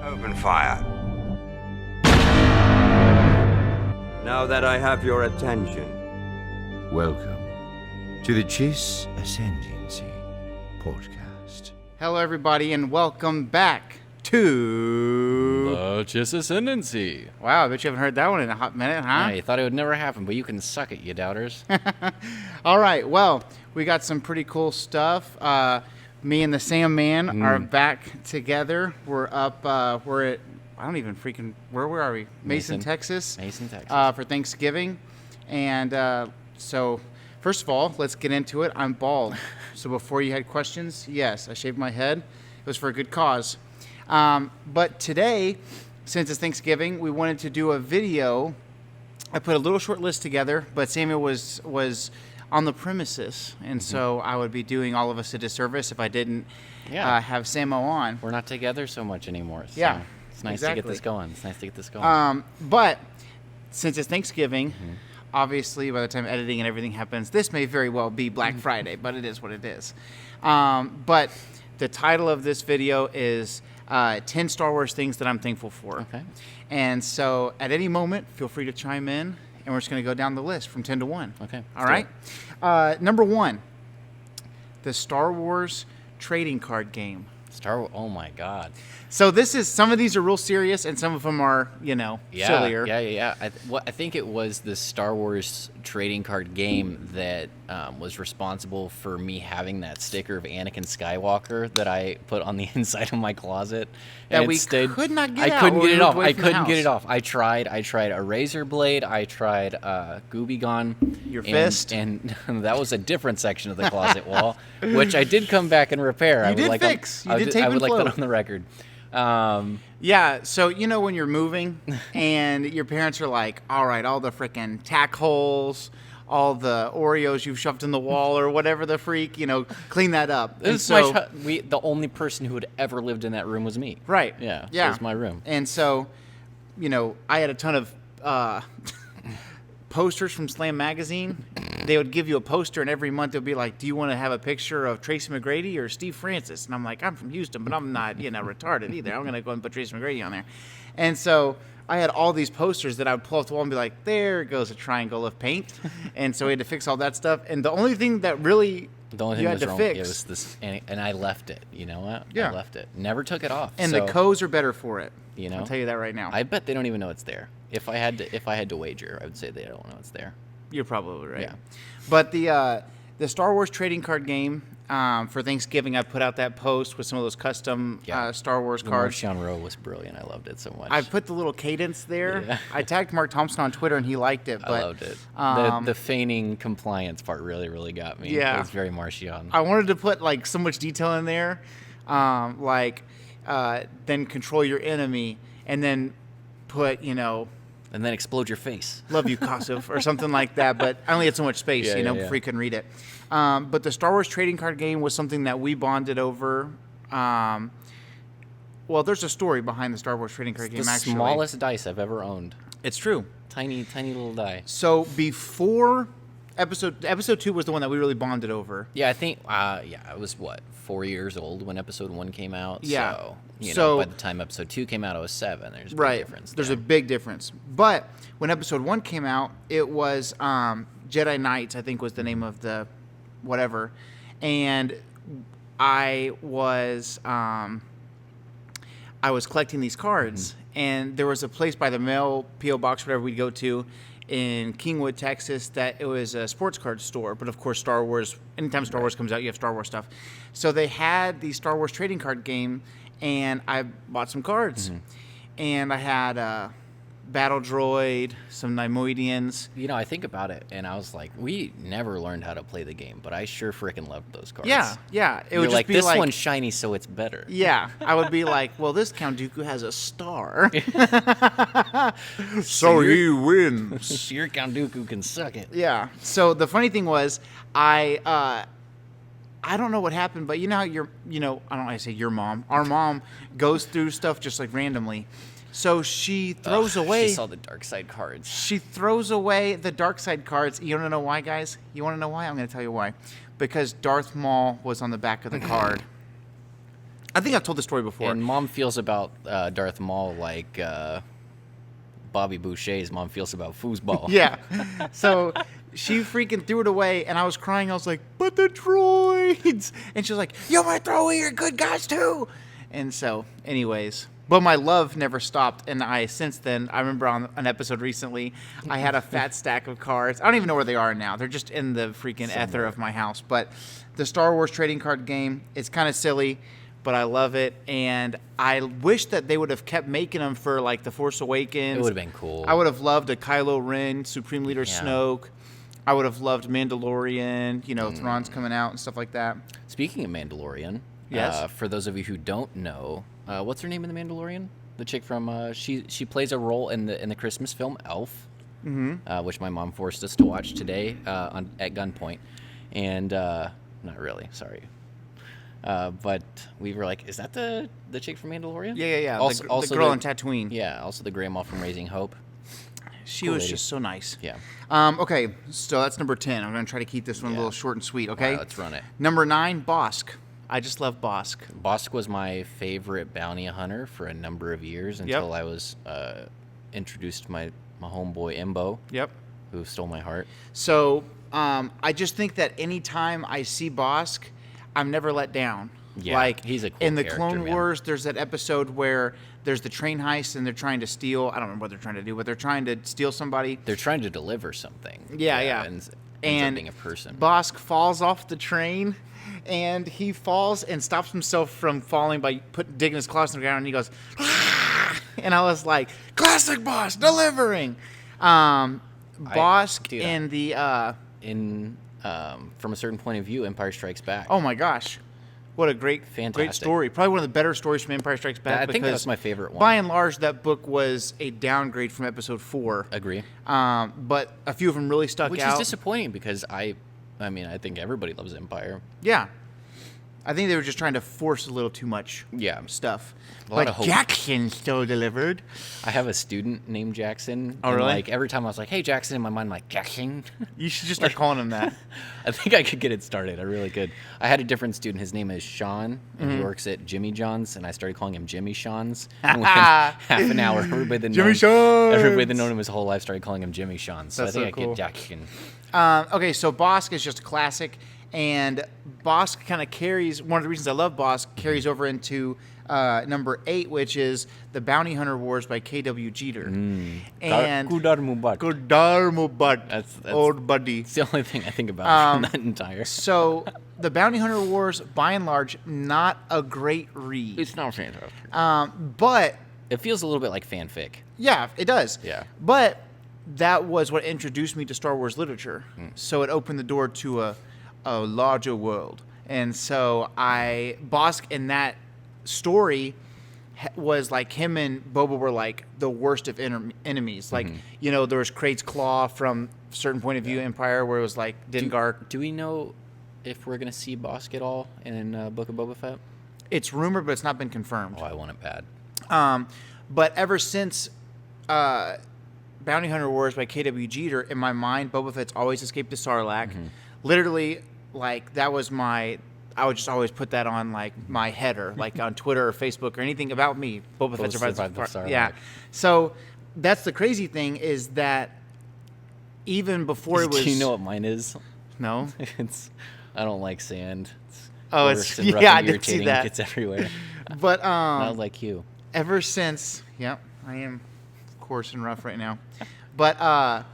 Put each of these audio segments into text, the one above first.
Open fire. Now that I have your attention. Welcome to the Chiss Ascendancy podcast. Hello, everybody, and welcome back to The Chiss Ascendancy. Wow, I bet you haven't heard that one in a hot minute, huh? Yeah, you thought it would never happen, but you can suck it, you doubters. All right, well, we got some pretty cool stuff. Me and the Sam Man are back together. We're up, we're at, I don't even freaking, where are we? Mason, Texas. Mason, Texas. For Thanksgiving. And so, first of all, let's get into it. I'm bald. So before you had questions, yes, I shaved my head. It was for a good cause. But today, since it's Thanksgiving, we wanted to do a video. I put a little short list together, but Samuel was on the premises, and so I would be doing all of us a disservice if I didn't have Samo on. We're not together so much anymore. So Yeah, it's nice exactly. to get this going. It's nice to get this going. But since it's Thanksgiving, obviously by the time editing and everything happens, this may very well be Black Friday, but it is what it is. But the title of this video is 10 Star Wars things that I'm thankful for. Okay. And so at any moment, feel free to chime in, and we're just going to go down the list from 10 to 1. Okay. All right? Number 1, the Star Wars trading card game. Oh my God. So this is, some of these are real serious, and some of them are, sillier. Yeah. I think it was the Star Wars trading card game that was responsible for me having that sticker of Anakin Skywalker that I put on the inside of my closet. That And we could not get out. I couldn't when get we it moved off. away I from the couldn't get house. it off. I tried a razor blade. I tried Gooby Gone. Your fist. And that was a different section of the closet wall, which I did come back and repair. You did fix. You did tape I and would like flow. that on the record. Yeah, so when you're moving and your parents are like, all right, all the frickin' tack holes, all the Oreos you've shoved in the wall or whatever the freak, clean that up. And so, The only person who had ever lived in that room was me. right. Yeah. Yeah. It was my room. And so, I had a ton of posters from Slam Magazine. They would give you a poster, and every month they'd be like, do you want to have a picture of Tracy McGrady or Steve Francis? And I'm like, I'm from Houston, but I'm not, retarded either. I'm going to go and put Tracy McGrady on there. And so I had all these posters that I would pull off the wall and be like, there goes a triangle of paint. And so we had to fix all that stuff. And the only thing that really The only thing you that had was to wrong, fix. it was this, and I left it. You know what? Yeah. I left it. Never took it off. And so, the codes are better for it. I'll I'll tell you that right now. I bet they don't even know it's there. If I had to wager, I would say they don't know it's there. You're probably right. Yeah. But the Star Wars trading card game, for Thanksgiving, I put out that post with some of those custom Star Wars The cards. Martian Row was brilliant. I loved it so much. I put the little cadence there. Yeah. I tagged Mark Thompson on Twitter, and he liked it. But I loved it. The feigning compliance part really, really got me. Yeah. It was very Martian. I wanted to put so much detail in there, then control your enemy, and then put And then explode your face. love you, Kosov, or something like that. But I only had so much space, Yeah. before you couldn't read it. But the Star Wars trading card game was something that we bonded over. Well, there's a story behind the Star Wars trading card game, The actually. smallest dice I've ever owned. It's true. Tiny, tiny little die. So before episode 2 was the one that we really bonded over. Yeah, I think, I was, 4 years old when episode 1 came out? Yeah. So, So- by the time episode 2 came out, I was 7. There's a big Right. difference There's there. a big difference. But when episode 1 came out, it was Jedi Knights, I think was the name of the whatever. And I was collecting these cards, and there was a place by the mail, P.O. Box, whatever we'd go to, in Kingwood, Texas, that it was a sports card store. But of course, Star Wars, anytime Star Wars comes out, you have Star Wars stuff. So they had the Star Wars trading card game, and I bought some cards. And I had a Battle Droid, some Neimoidians. I think about it, and I was like, we never learned how to play the game, but I sure freaking loved those cards. Yeah. It You're would just like, be this like, one's shiny, so it's better. yeah, I would be like, well, this Count Dooku has a star. So he wins. Your Count Dooku can suck it. Yeah. So the funny thing was, I don't know what happened, but how I don't know how to say your mom. Our mom goes through stuff just like randomly. So she throws away. She saw the dark side cards. She throws away the dark side cards. You want to know why, guys? You want to know why? I'm going to tell you why. Because Darth Maul was on the back of the card. I think I've told the story before. And Mom feels about Darth Maul like Bobby Boucher's mom feels about foosball. Yeah. So she freaking threw it away, and I was crying. I was like, but the droids. And she was like, you might throw away your good guys too. And so, anyways. But my love never stopped, and since then, I remember on an episode recently, I had a fat stack of cards. I don't even know where they are now. They're just in the freaking ether of my house. But the Star Wars trading card game, it's kind of silly, but I love it, and I wish that they would have kept making them for, like, The Force Awakens. It would have been cool. I would have loved a Kylo Ren, Supreme Leader Snoke. I would have loved Mandalorian, Thrawn's coming out and stuff like that. Speaking of Mandalorian, yes. For those of you who don't know, what's her name in The Mandalorian? The chick from she plays a role in the Christmas film Elf, which my mom forced us to watch today at gunpoint, and not really, sorry. But we were like, is that the chick from Mandalorian? Yeah. Also, the girl in Tatooine. Yeah, also the grandma from Raising Hope. She Cool was lady. just so nice. Yeah. Okay, so that's number 10. I'm going to try to keep this one a little short and sweet, okay? All right, let's run it. Number 9, Bossk. I just love Bossk. Bossk was my favorite bounty hunter for a number of years until I was introduced to my homeboy Imbo. Yep. Who stole my heart. So I just think that anytime I see Bossk, I'm never let down. Yeah, like he's a cool in the character, Clone man. Wars, there's that episode where there's the train heist and they're trying to steal. I don't remember what they're trying to do, but they're trying to steal somebody. They're trying to deliver something. Yeah. And ends And up being a person. Bossk falls off the train, and he falls and stops himself from falling by digging his claws in the ground, and he goes, ah! And I was like, classic boss, delivering. Bossk dude, in the... from a certain point of view, Empire Strikes Back. Oh my gosh. What a great story. Probably one of the better stories from Empire Strikes Back. I think that was my favorite one. By and large, that book was a downgrade from episode 4. Agree. But a few of them really stuck Which out. is disappointing because I think everybody loves Empire. Yeah. I think they were just trying to force a little too much stuff. A lot But of hope. Jackson still delivered. I have a student named Jackson. Oh, and really? like every time I was like, hey, Jackson, in my mind, I'm like, Jackson? You should just start calling him that. I think I could get it started. I really could. I had a different student. His name is Sean, and he works at Jimmy John's, and I started calling him Jimmy Sean's. And within half an hour, everybody that known him his whole life started calling him Jimmy Sean. So That's I so think I cool. get Jackson. Okay, so Bossk is just a classic, and Bossk kind of carries, one of the reasons I love Bossk, carries over into number 8, which is the Bounty Hunter Wars by K.W. Jeter. And Kudar Mubarak. Kudar Mubarak, That's old buddy. It's the only thing I think about from that entire. So the Bounty Hunter Wars, by and large, not a great read. It's not fantastic. But, It feels a little bit like fanfic. yeah, it does. Yeah. But that was what introduced me to Star Wars literature. So it opened the door to a larger world. And so Bossk in that story was like him and Boba were like the worst of enemies. Like, there was Krait's Claw from a certain point of view Empire where it was like Dengar. Do we know if we're going to see Bossk at all in Book of Boba Fett? It's rumored, but it's not been confirmed. Oh, I want it bad. But ever since Bounty Hunter Wars by K.W. Jeter, in my mind, Boba Fett's always escaped to Sarlacc. Literally, like, that was I would just always put that on, like, my header, like on Twitter or Facebook or anything about me. Boba Fett survived the Sarlacc. Yeah. So that's the crazy thing is that even before it was... Do you know what mine is? No? I don't like sand. It's coarse and rough yeah, I and did see irritating. that. It's everywhere. But Not like you. ever since, I am coarse and rough right now. But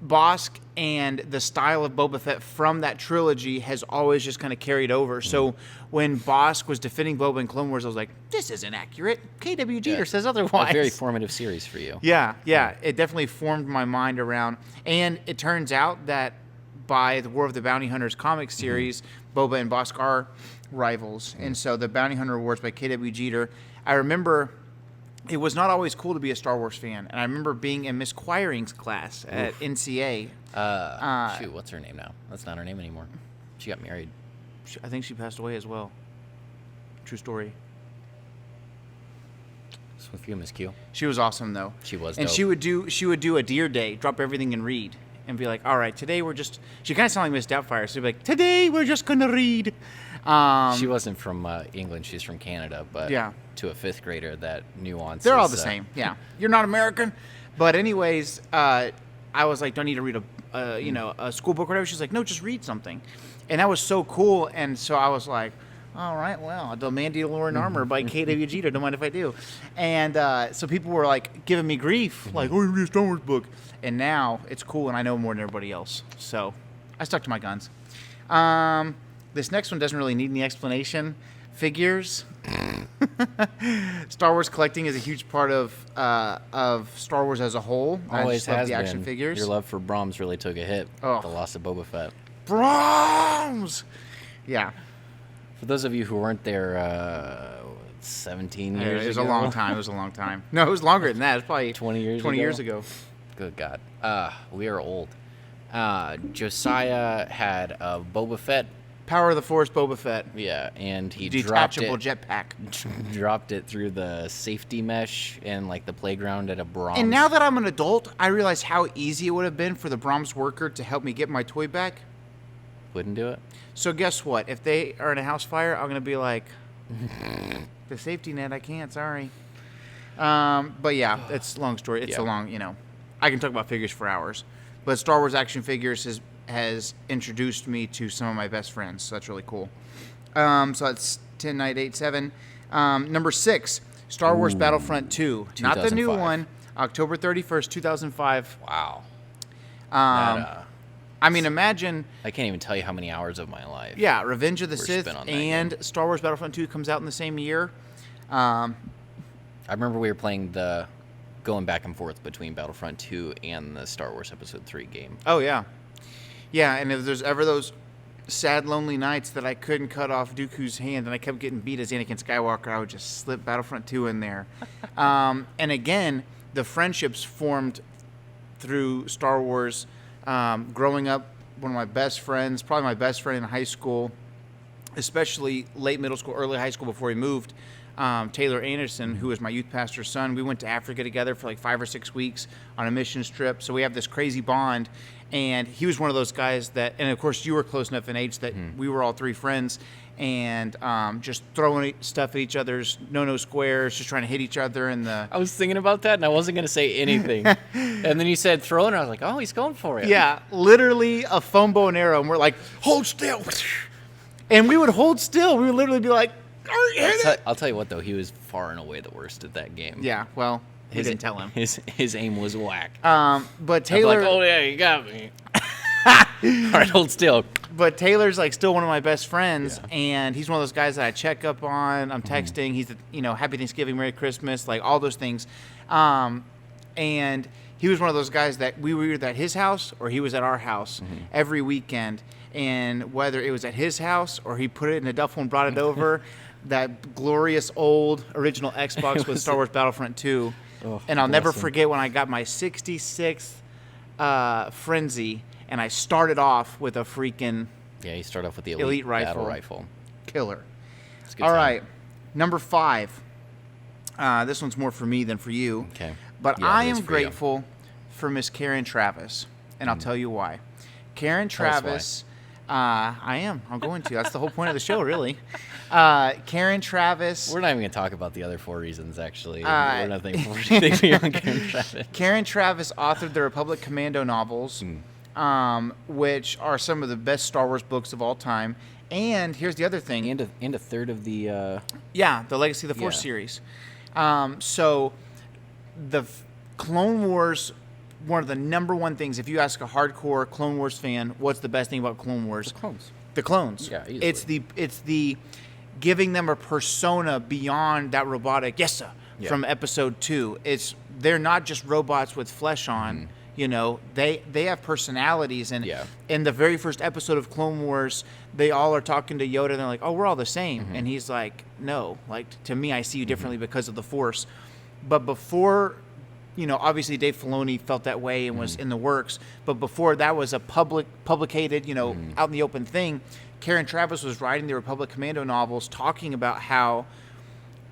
Bossk and the style of Boba Fett from that trilogy has always just kind of carried over. So when Bossk was defending Boba in Clone Wars, I was like, this isn't accurate. K.W. Jeter says otherwise. A very formative series for you. Yeah. It definitely formed my mind around. And it turns out that by the War of the Bounty Hunters comic series, Boba and Bossk are rivals. And so the Bounty Hunter Wars by K.W. Jeter, I remember it was not always cool to be a Star Wars fan. And I remember being in Miss Quiring's class at NCA. Shoot, what's her name now? That's not her name anymore. She got married. I think she passed away as well. True story. It's with you, Miss Q. She was awesome, though. She was And dope. she would do a deer day, drop everything and read. And be like, all right, today we're just... She kind of sounded like Miss Doubtfire. So she'd be like, today we're just going to read. She wasn't from England. She's from Canada. But Yeah. to a fifth grader, that nuance. They're all is, the same. Yeah. You're not American. But anyways, I was like, do I need to read a school book or whatever? She's like, no, just read something. And that was so cool. And so I was like, all right, well, the Mandalorian Armor by K.W. Jeter. Don't mind if I do. And so people were like giving me grief, like, oh, you read a Star Wars book. And now it's cool, and I know more than everybody else. So I stuck to my guns. This next one doesn't really need any explanation. Figures. Star Wars collecting is a huge part of Star Wars as a whole. I Always just love has the action been. figures. Your love for Brahms really took a hit. Oh. The loss of Boba Fett. Brahms! Yeah. For those of you who weren't there 17 years ago. It was a long time. It was a long time. No, it was longer than that. It was probably 20 years 20 ago? years ago. Good God. We are old. Josiah had a Boba Fett. Power of the Force Boba Fett. Yeah, and he Detachable dropped jetpack. dropped it through the safety mesh in like the playground at a Brahms. And now that I'm an adult, I realize how easy it would have been for the Brahms worker to help me get my toy back. Wouldn't do it. So guess what? If they are in a house fire, I'm going to be like, the safety net, I can't, sorry. But yeah, it's a long story. It's Yeah. a long, I can talk about figures for hours. But Star Wars action figures has introduced me to some of my best friends, so that's really cool. So that's 10, 9, 8, 7. Number 6, Star Wars Battlefront 2. Not the new 2005. one, October 31st, 2005. Wow. I mean, imagine, I can't even tell you how many hours of my life. yeah, Revenge of the We're Sith spent on that and Star Wars Battlefront 2 comes out in the same year. I remember we were playing going back and forth between Battlefront 2 and the Star Wars Episode 3 game. Oh, yeah. Yeah, and if there's ever those sad, lonely nights that I couldn't cut off Dooku's hand and I kept getting beat as Anakin Skywalker, I would just slip Battlefront 2 in there. And again, the friendships formed through Star Wars. Growing up, one of my best friends, probably my best friend in high school, especially late middle school, early high school before he moved, Taylor Anderson, who was my youth pastor's son. We went to Africa together for like 5 or 6 weeks on a missions trip. So we have this crazy bond. And he was one of those guys that, and of course you were close enough in age that we were all three friends, and just throwing stuff at each other's no squares, just trying to hit each other in the... I was thinking about that, and I wasn't going to say anything. And then you said throw, and I was like, oh, he's going for it. Yeah, literally a foam bow and arrow, and we're like, hold still. And we would hold still. We would literally be like, I'll tell you what, though, he was far and away the worst at that game. yeah, well, we didn't tell him. His aim was whack. But Taylor... I'm like, oh, yeah, you got me. All right, hold still. But Taylor's like still one of my best friends, and he's one of those guys that I check up on. I'm texting. He's, Happy Thanksgiving, Merry Christmas, like all those things. And he was one of those guys that we were either at his house or he was at our house every weekend. And whether it was at his house or he put it in a duffel and brought it over, that glorious old original Xbox with Star Wars Battlefront 2. Oh, and I'll never bless him. forget when I got my 66th Frenzy, and I started off with a freaking Yeah, you start off with the Elite battle rifle. rifle. killer. It's a good All time. right, number 5. This one's more for me than for you. Okay. But Yeah, I it is am for you. grateful for Miss Karen Travis, and I'll tell you why. Karen Tell us why. Travis, I am. I'm going to. That's the whole point of the show, really. Karen Travis. We're not even going to talk about the other 4 reasons, actually. Uh, We're not thinking beyond Karen Travis. Karen Travis authored the Republic Commando novels, which are some of the best Star Wars books of all time. And here's the other thing. And a third of the... Yeah, the Legacy of the Force Yeah. series. So the Clone Wars, one of the number one things, if you ask a hardcore Clone Wars fan, what's the best thing about Clone Wars? clones. The clones. Yeah, easily. It's the giving them a persona beyond that robotic yes sir Yeah. from episode 2. They're not just robots with flesh on. They have personalities, and Yeah. in the very first episode of Clone Wars, they all are talking to Yoda and they're like, "Oh, we're all the same." And he's like, "No, like to me I see you differently because of the Force." But before, obviously Dave Filoni felt that way and was in the works, but before that was a publicated, out in the open thing, Karen Travis was writing the Republic Commando novels talking about how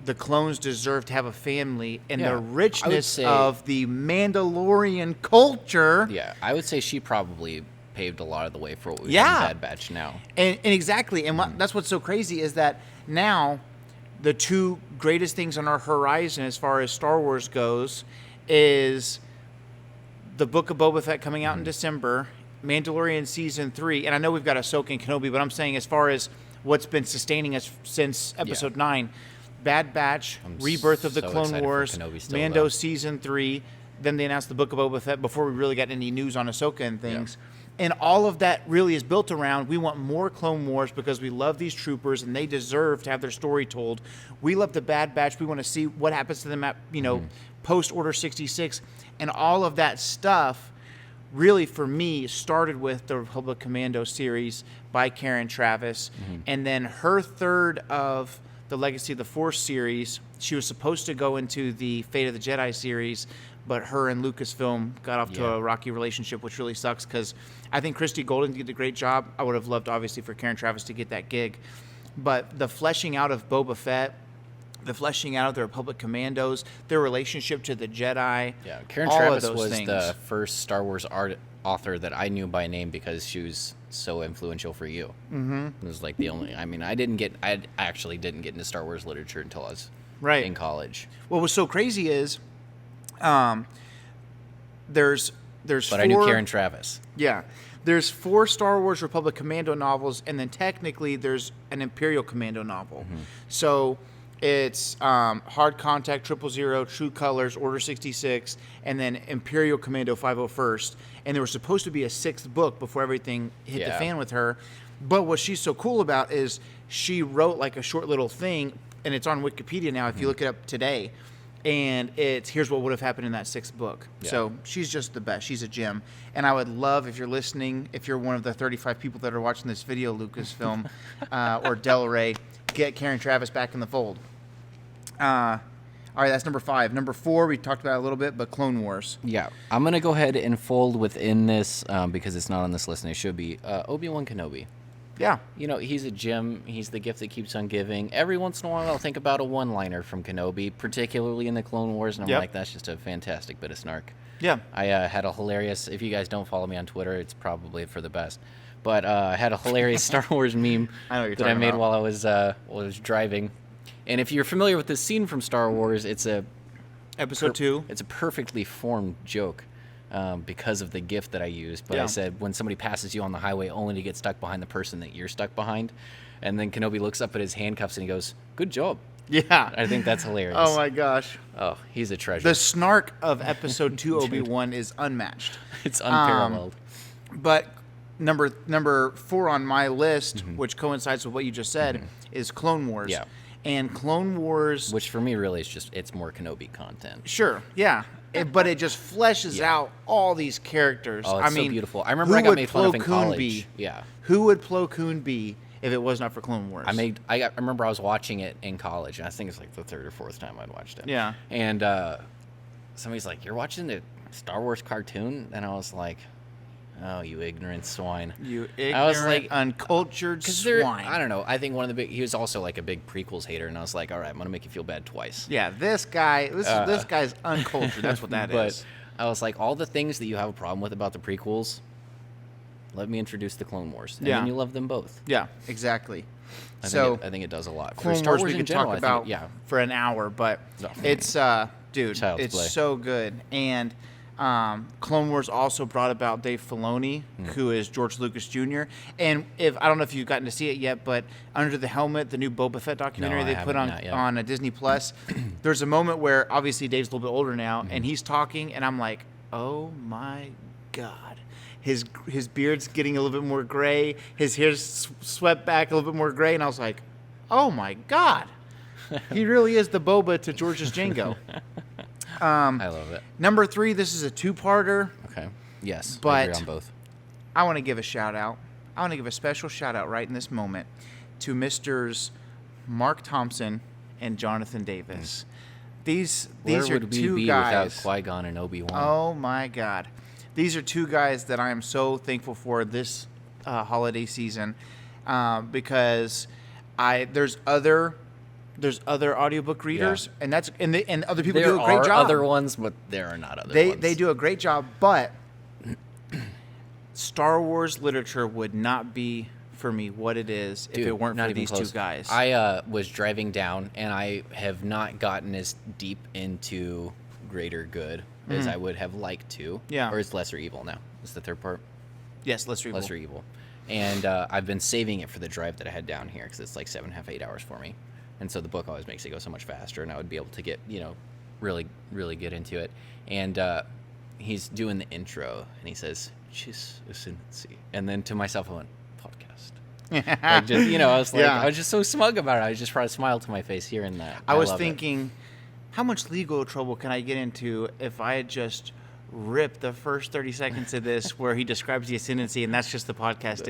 the clones deserve to have a family, and Yeah. the I would richness say- of the Mandalorian culture. Yeah, I would say she probably paved a lot of the way for what we Yeah. have in Bad Batch now. And exactly, and that's what's so crazy is that now the two greatest things on our horizon as far as Star Wars goes is the Book of Boba Fett coming out in December, Mandalorian Season 3, and I know we've got Ahsoka and Kenobi, but I'm saying as far as what's been sustaining us since Episode 9, Bad Batch, Rebirth of the so Clone excited for Wars, Kenobi still, Mando though. Season 3, then they announced the Book of Boba Fett before we really got any news on Ahsoka and things. And all of that really is built around, we want more Clone Wars because we love these troopers and they deserve to have their story told. We love the Bad Batch. We want to see what happens to them at, post Order 66. And all of that stuff really, for me, started with the Republic Commando series by Karen Traviss. And then her third of the Legacy of the Force series, she was supposed to go into the Fate of the Jedi series, but her and Lucasfilm got off to a rocky relationship, which really sucks because I think Christy Golden did a great job. I would have loved, obviously, for Karen Traviss to get that gig. But the fleshing out of Boba Fett, the fleshing out of the Republic Commandos, their relationship to the Jedi. Yeah, Karen all of Traviss those was things. the first Star Wars author that I knew by name because she was so influential for you. Mm-hmm. It was like the only. I mean, I actually didn't get into Star Wars literature until I was in college. What was so crazy is, there's But four, I knew Karen Traviss. Yeah. There's 4 Star Wars Republic Commando novels, and then technically there's an Imperial Commando novel. So it's Hard Contact, 000, True Colors, Order 66, and then Imperial Commando 501st. And there was supposed to be a 6th book before everything hit the fan with her. But what she's so cool about is she wrote like a short little thing, and it's on Wikipedia now if you look it up today. And it's here's what would have happened in that 6th book. Yeah. So she's just the best. She's a gem. And I would love, if you're listening, if you're one of the 35 people that are watching this video, Lucasfilm or Del Rey, get Karen Traviss back in the fold. All right, that's number 5. Number 4, we talked about it a little bit, but Clone Wars. Yeah, I'm going to go ahead and fold within this because it's not on this list and it should be ObiWan Kenobi. Yeah. He's a gem. He's the gift that keeps on giving. Every once in a while, I'll think about a one-liner from Kenobi, particularly in the Clone Wars, and I'm like, that's just a fantastic bit of snark. Yeah. I had a hilarious, if you guys don't follow me on Twitter, it's probably for the best, but I had a hilarious Star Wars meme that I made while I was driving. And if you're familiar with this scene from Star Wars, it's Episode 2. It's a perfectly formed joke. Because of the gift that I used. But I said, when somebody passes you on the highway only to get stuck behind the person that you're stuck behind. And then Kenobi looks up at his handcuffs and he goes, good job. Yeah. I think that's hilarious. Oh, my gosh. Oh, he's a treasure. The snark of Episode 2 Obi-Wan is unmatched. It's unparalleled. But number 4 on my list, which coincides with what you just said, is Clone Wars. Yeah. And Clone Wars... Which for me really is it's more Kenobi content. Sure, yeah. But it just fleshes out all these characters. Oh, it's I mean, so beautiful. I remember I got made fun of in Plo Koon college. be? Yeah. Who would Plo Koon be if it was not for Clone Wars? I remember I was watching it in college, and I think it's like the 3rd or 4th time I'd watched it. Yeah. And somebody's like, "You're watching the Star Wars cartoon?" And I was like, "Oh, you ignorant swine." You ignorant, I was like, uncultured swine. I don't know. I think he was also like a big prequels hater, and I was like, all right, I'm gonna make you feel bad twice. Yeah, this guy's uncultured. That's what that but is. I was like, all the things that you have a problem with about the prequels, let me introduce the Clone Wars, and then you love them both. Yeah, exactly. I think it does a lot. Clone For Star Wars Wars we in could general, talk about for an hour, but it's dude, Child's it's play. so good. And Clone Wars also brought about Dave Filoni, who is George Lucas Jr. And I don't know if you've gotten to see it yet, but Under the Helmet, the new Boba Fett documentary they put on Disney Plus, there's a moment where obviously Dave's a little bit older now, and he's talking, and I'm like, oh my God. His beard's getting a little bit more gray. His hair's swept back a little bit more gray, and I was like, oh my God. He really is the Boba to George's Django. I love it. Number 3, this is a 2-parter. Okay. Yes. But I agree on both. I want to give a shout out. I want to give a special shout out right in this moment to Misters Mark Thompson and Jonathan Davis. These are two guys. Without Qui-Gon and Obi-Wan? Oh my God. These are 2 guys that I am so thankful for this holiday season because there's other audiobook readers and other people do a great job. There are other ones, but there are not other ones. They do a great job, but Star Wars literature would not be for me what it is if it weren't not for even these close. two guys. I was driving down, and I have not gotten as deep into Greater Good as I would have liked to. Yeah. Or is Lesser Evil now? Is the third part? Yes, Lesser Evil. Lesser Evil. And I've been saving it for the drive that I had down here because it's like 7.5, 8 hours for me. And so the book always makes it go so much faster, and I would be able to get, really, really get into it. And he's doing the intro, and he says, Chiss Ascendancy. And then to myself, I went, podcast. Like just, I was like, I was just so smug about it. I just brought a smile to my face hearing that. I was love it. thinking, how much legal trouble can I get into if I had just ripped the first 30 seconds of this where he describes the Ascendancy, and that's just the podcast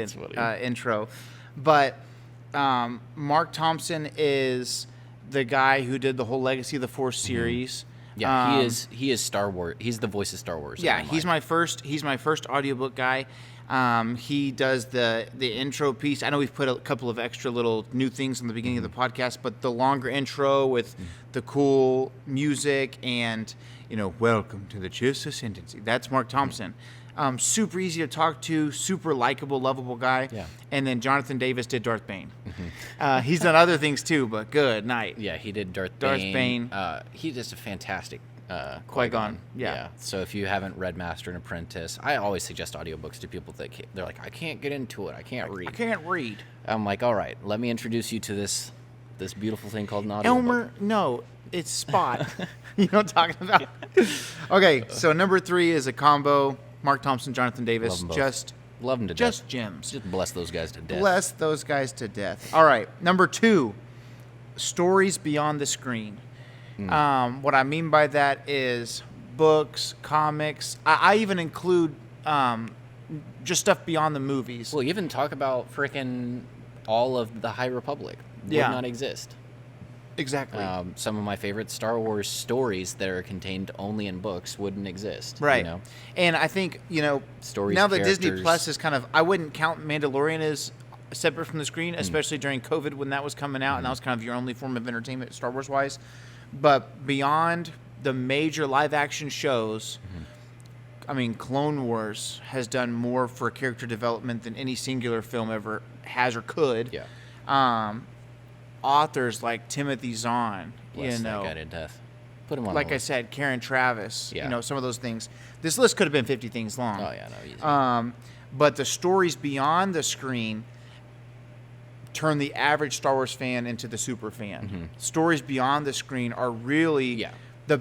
intro. But Mark Thompson is the guy who did the whole Legacy of the Force series. Yeah, he is Star Wars. He's the voice of Star Wars. Yeah, he's my first audiobook guy. He does the intro piece. I know we've put a couple of extra little new things in the beginning of the podcast, but the longer intro with the cool music and, welcome to the Chiss Ascendancy. That's Mark Thompson. Super easy to talk to, super likable, lovable guy. Yeah. And then Jonathan Davis did Darth Bane. He's done other things too, but good night. Yeah, he did Darth Bane. He does a fantastic Qui-Gon. Yeah. So if you haven't read Master and Apprentice, I always suggest audiobooks to people that they're like, I can't get into it. I can't read. I can't read. I'm like, all right, let me introduce you to this beautiful thing called an audiobook. Elmer, no, it's Spot. You know what I'm talking about? Okay, so number 3 is a combo. Mark Thompson, Jonathan Davis. Love them both. Just Love them to just death. gems. Just bless those guys to death. Bless those guys to death. All right, number 2, stories beyond the screen. What I mean by that is books, comics. I even include just stuff beyond the movies. Well, you even talk about frickin' all of the High Republic. Would not exist. Exactly. Some of my favorite Star Wars stories that are contained only in books wouldn't exist. Right. And I think, Stories, now that Disney characters. Plus is kind of, I wouldn't count Mandalorian as separate from the screen, especially during COVID when that was coming out, and that was kind of your only form of entertainment Star Wars wise. But beyond the major live action shows, I mean, Clone Wars has done more for character development than any singular film ever has or could. Yeah. Authors like Timothy Zahn, Bless that guy to death. Put him on. like the I list. said, Karen Travis, Yeah. some of those things. This list could have been 50 things long. Oh yeah, no, easy. But the stories beyond the screen turn the average Star Wars fan into the super fan. Stories beyond the screen are really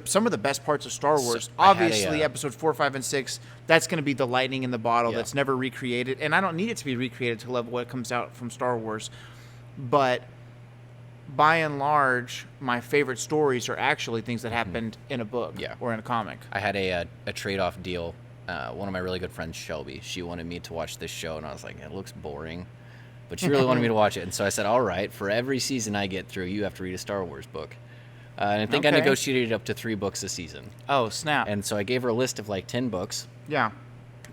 some of the best parts of Star Wars. Obviously, episode 4, 5, and 6, that's going to be the lightning in the bottle that's never recreated. And I don't need it to be recreated to love what comes out from Star Wars. But by and large, my favorite stories are actually things that happened in a book or in a comic. I had a trade-off deal. One of my really good friends, Shelby, she wanted me to watch this show, and I was like, it looks boring. But she really wanted me to watch it. And so I said, all right, for every season I get through, you have to read a Star Wars book. And I think I negotiated up to 3 books a season. Oh, snap. And so I gave her a list of like 10 books. Yeah.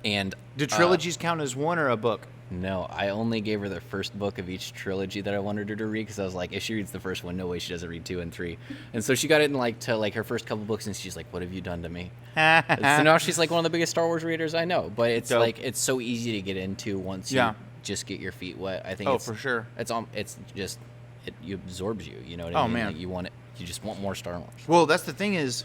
And Do trilogies count as one or a book? No, I only gave her the first book of each trilogy that I wanted her to read because I was like, if she reads the first one, no way she doesn't read 2 and 3. And so she got it in to her first couple books, and she's like, "What have you done to me?" So now she's like one of the biggest Star Wars readers I know. But it's Dope. it's so easy to get into once you just get your feet wet. I think. For sure. It absorbs you. You know what Oh, I mean? man. Like you want it. You just want more Star Wars. Well, that's the thing is,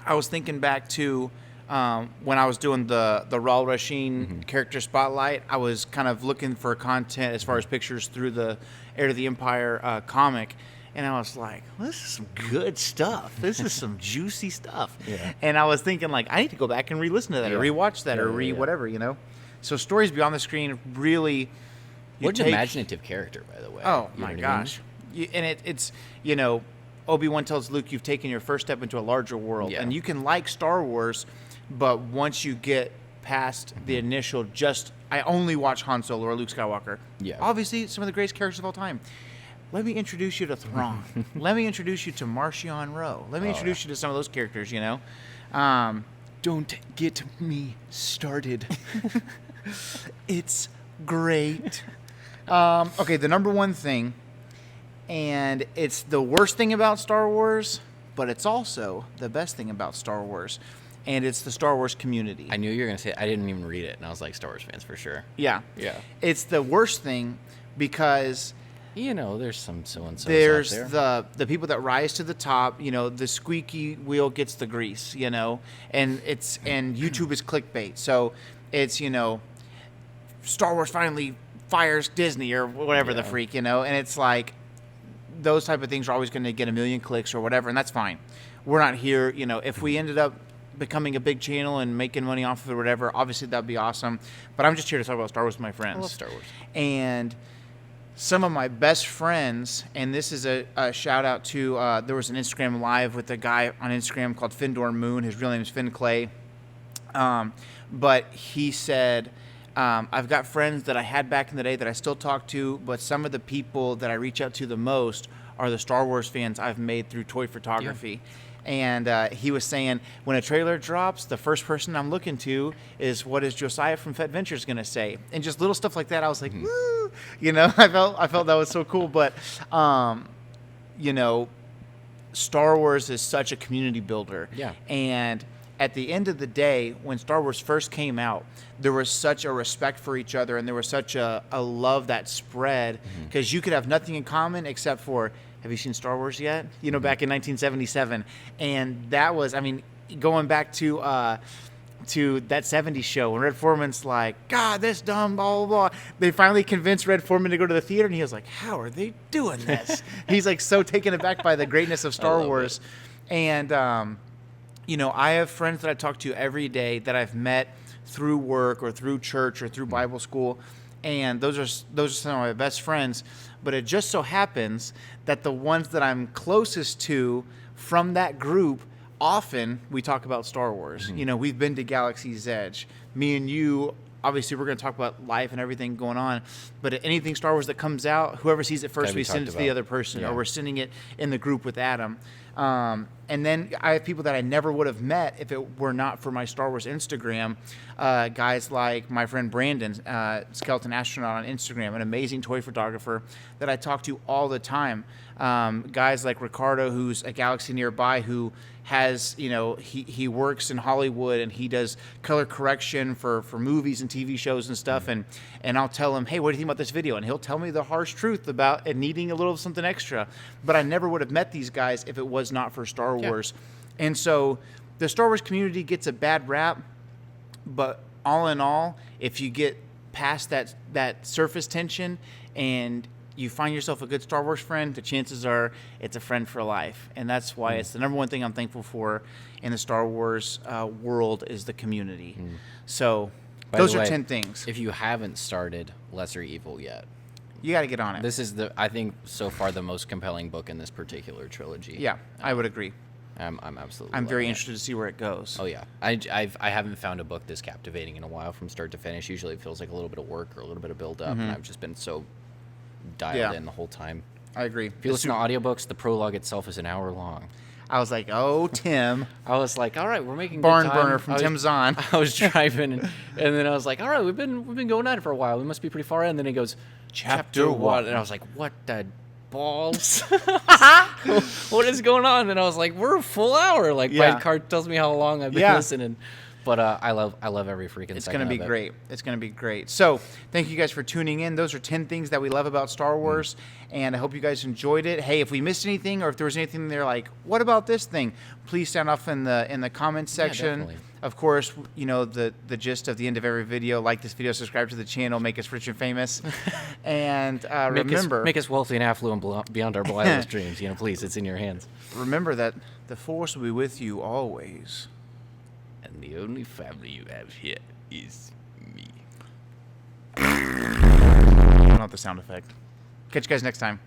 I was thinking back to when I was doing the Raul Rasheen character spotlight. I was kind of looking for content as far as pictures through the Heir to the Empire comic, and I was like, well, this is some good stuff. This is some juicy stuff. Yeah. And I was thinking, like, I need to go back and re-listen to that or rewatch that or whatever, So stories beyond the screen really. What an imaginative character, by the way. Oh You know my what I mean? gosh! And it's Obi-Wan tells Luke, you've taken your first step into a larger world, and you can like Star Wars, but once you get past the initial I only watch Han Solo or Luke Skywalker. Yeah. Obviously, some of the greatest characters of all time. Let me introduce you to Thrawn. Let me introduce you to Marcion Rowe. Let me introduce you to some of those characters, Don't get me started. It's great. Okay, the number one thing, and it's the worst thing about Star Wars, but it's also the best thing about Star Wars, and it's the Star Wars community. I knew you were going to say it. I didn't even read it, and I was like, Star Wars fans for sure. Yeah. Yeah. It's the worst thing because there's some so-and-sos there's out there. the people that rise to the top, the squeaky wheel gets the grease, and YouTube is clickbait. So it's, Star Wars finally fires Disney or whatever the freak, and it's like those type of things are always going to get a million clicks or whatever, and that's fine. We're not here, if we ended up becoming a big channel and making money off of it or whatever, obviously that'd be awesome. But I'm just here to talk about Star Wars with my friends. I love Star Wars. And some of my best friends, and this is a shout out to, there was an Instagram live with a guy on Instagram called Findor Moon. His real name is Finn Clay. But he said, I've got friends that I had back in the day that I still talk to, but some of the people that I reach out to the most are the Star Wars fans I've made through toy photography. Yeah. And he was saying, when a trailer drops, the first person I'm looking to is what is Josiah from Fett Ventures going to say? And just little stuff like that, I was like, woo! I felt that was so cool. But, Star Wars is such a community builder. Yeah. And at the end of the day, when Star Wars first came out, there was such a respect for each other, and there was such a love that spread, because you could have nothing in common except for, have you seen Star Wars yet? Back in 1977. And that was, going back to that 70s show when Red Foreman's like, God, this dumb, blah, blah, blah. They finally convinced Red Foreman to go to the theater, and he was like, how are they doing this? He's like so taken aback by the greatness of Star Wars. And, I have friends that I talk to every day that I've met through work or through church or through Bible school, and those are some of my best friends. But it just so happens that the ones that I'm closest to from that group, often we talk about Star Wars. We've been to Galaxy's Edge. Me and you, obviously, we're going to talk about life and everything going on. But anything Star Wars that comes out, whoever sees it first, we send it to the other person, or we're sending it in the group with Adam. And then I have people that I never would have met if it were not for my Star Wars Instagram. Guys like my friend Brandon, Skeleton Astronaut on Instagram, an amazing toy photographer that I talk to all the time. Guys like Ricardo, who's a Galaxy Nearby, who has, he works in Hollywood and he does color correction for movies and TV shows and stuff. And I'll tell him, hey, what do you think about this video? And he'll tell me the harsh truth about it needing a little something extra. But I never would have met these guys if it was not for Star Wars. And so the Star Wars community gets a bad rap, but all in all, if you get past that surface tension and you find yourself a good Star Wars friend, the chances are it's a friend for life. And that's why it's the number one thing I'm thankful for in the Star Wars world is the community. So those are 10 things. If you haven't started Lesser Evil yet, you got to get on it. This is I think, so far the most compelling book in this particular trilogy. Yeah, I would agree. I'm absolutely. I'm very interested to see where it goes. Oh yeah, I haven't found a book this captivating in a while from start to finish. Usually it feels like a little bit of work or a little bit of build up, and I've just been so dialed in the whole time. I agree. If you listen to audiobooks, the prologue itself is an hour long. I was like, oh, Tim. I was like, all right, we're making Barn good time. burner from Tim Zahn. I was driving, and then I was like, all right, we've been going at it for a while. We must be pretty far in. And then he goes, Chapter 1. And I was like, what the balls? What is going on? And I was like, we're a full hour. Like, my card tells me how long I've been listening. But I love every freaking It's second going to be of it. great. It's going to be great. So thank you guys for tuning in. Those are 10 things that we love about Star Wars, and I hope you guys enjoyed it. Hey, if we missed anything or if there was anything they're like, what about this thing? Please sound off in the comments section. Definitely. Of course, the gist of the end of every video, like this video, subscribe to the channel, make us rich and famous. And make us wealthy and affluent beyond our wildest dreams. Please, it's in your hands. Remember that the Force will be with you always. And the only family you have here is me. I don't know the sound effect. Catch you guys next time.